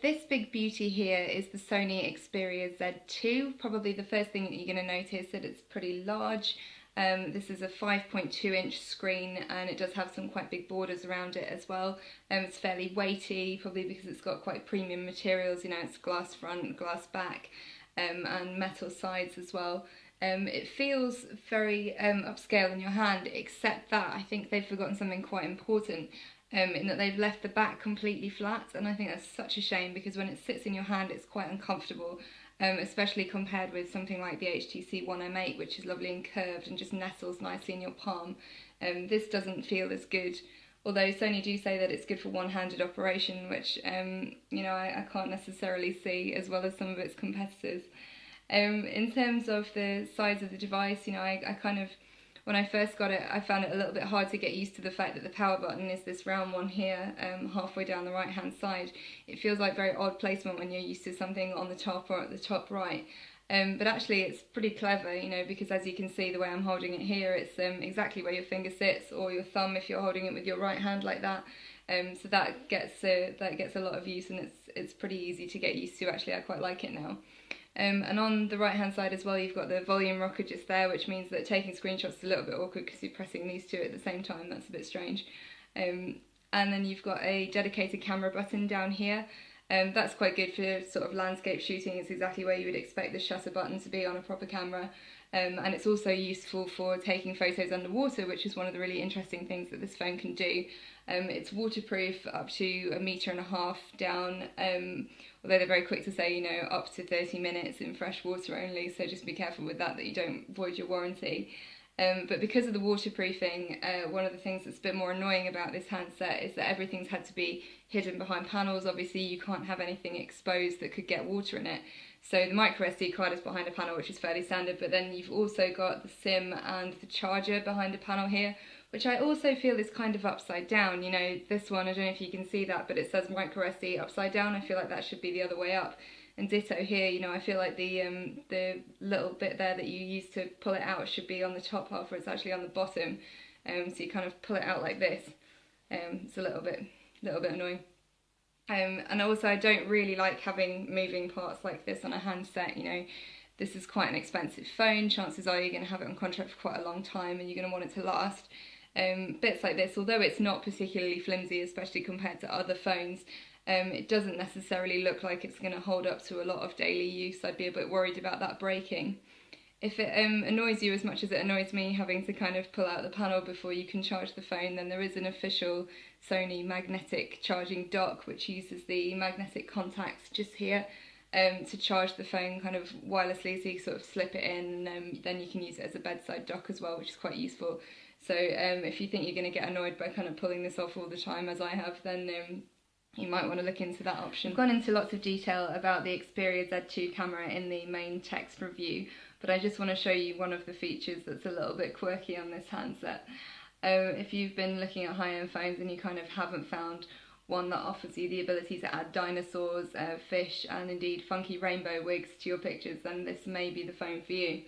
This big beauty here is the Sony Xperia Z2. Probably the first thing that you're going to notice that it's pretty large. This is a 5.2-inch screen, and it does have some quite big borders around it as well. It's fairly weighty, probably because it's got quite premium materials, you know, it's glass front, glass back, and metal sides as well. It feels very upscale in your hand, except that I think they've forgotten something quite important. In that they've left the back completely flat, and I think that's such a shame, because when it sits in your hand it's quite uncomfortable, especially compared with something like the HTC One M8, which is lovely and curved and just nestles nicely in your palm. This doesn't feel as good, although Sony do say that it's good for one-handed operation, which you know, I can't necessarily see, as well as some of its competitors. In terms of the size of the device, you know, I kind of, when I first got it, I found it a little bit hard to get used to the fact that the power button is this round one here, halfway down the right hand side. It feels like very odd placement when you're used to something on the top or at the top right. But actually it's pretty clever, you know, because as you can see the way I'm holding it here, it's exactly where your finger sits, or your thumb if you're holding it with your right hand like that. So that gets a lot of use, and it's pretty easy to get used to. Actually, I quite like it now. And on the right hand side as well, you've got the volume rocker just there, which means that taking screenshots is a little bit awkward because you're pressing these two at the same time. That's a bit strange. And then you've got a dedicated camera button down here. That's quite good for sort of landscape shooting. It's exactly where you would expect the shutter button to be on a proper camera. And it's also useful for taking photos underwater, which is one of the really interesting things that this phone can do. It's waterproof up to 1.5 meters down, although they're very quick to say, you know, up to 30 minutes in fresh water only, so just be careful with that you don't void your warranty. But because of the waterproofing, one of the things that's a bit more annoying about this handset is that everything's had to be hidden behind panels. Obviously you can't have anything exposed that could get water in it. So the micro SD card is behind a panel, which is fairly standard, but then you've also got the SIM and the charger behind a panel here, which I also feel is kind of upside down. You know, this one, I don't know if you can see that, but it says micro SD upside down. I feel like that should be the other way up. And ditto here, you know, I feel like the little bit there that you use to pull it out should be on the top half, where it's actually on the bottom. So you kind of pull it out like this. It's a little bit annoying. And also I don't really like having moving parts like this on a handset. You know, this is quite an expensive phone. Chances are you're going to have it on contract for quite a long time, and you're going to want it to last. Bits like this, although it's not particularly flimsy, especially compared to other phones, it doesn't necessarily look like it's going to hold up to a lot of daily use. I'd be a bit worried about that breaking. If it annoys you as much as it annoys me having to kind of pull out the panel before you can charge the phone, then there is an official Sony magnetic charging dock, which uses the magnetic contacts just here to charge the phone kind of wirelessly, so you sort of slip it in, and then you can use it as a bedside dock as well, which is quite useful. So if you think you're going to get annoyed by kind of pulling this off all the time, as I have, then you might want to look into that option. I've gone into lots of detail about the Xperia Z2 camera in the main text review, but I just want to show you one of the features that's a little bit quirky on this handset. If you've been looking at high-end phones and you kind of haven't found one that offers you the ability to add dinosaurs, fish, and indeed funky rainbow wigs to your pictures, then this may be the phone for you.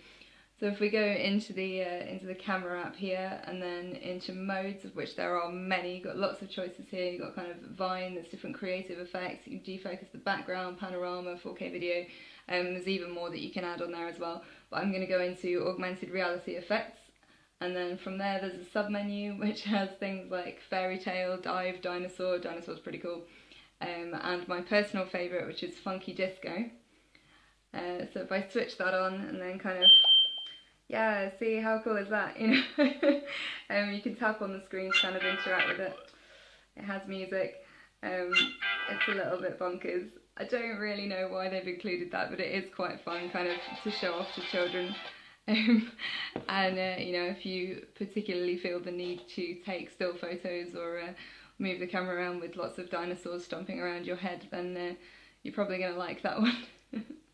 So if we go into the camera app here, and then into modes, of which there are many, you've got lots of choices here. You've got kind of Vine, there's different creative effects, you can defocus the background, panorama, 4K video, there's even more that you can add on there as well. But I'm going to go into augmented reality effects, and then from there there's a sub-menu which has things like fairy tale, dive, dinosaur's pretty cool, and my personal favourite, which is funky disco. So if I switch that on and then kind of, yeah, see how cool is that, you know. You can tap on the screen to kind of interact with it. It has music. It's a little bit bonkers. I don't really know why they've included that, but it is quite fun kind of to show off to children. And you know, if you particularly feel the need to take still photos or move the camera around with lots of dinosaurs stomping around your head, then you're probably going to like that one.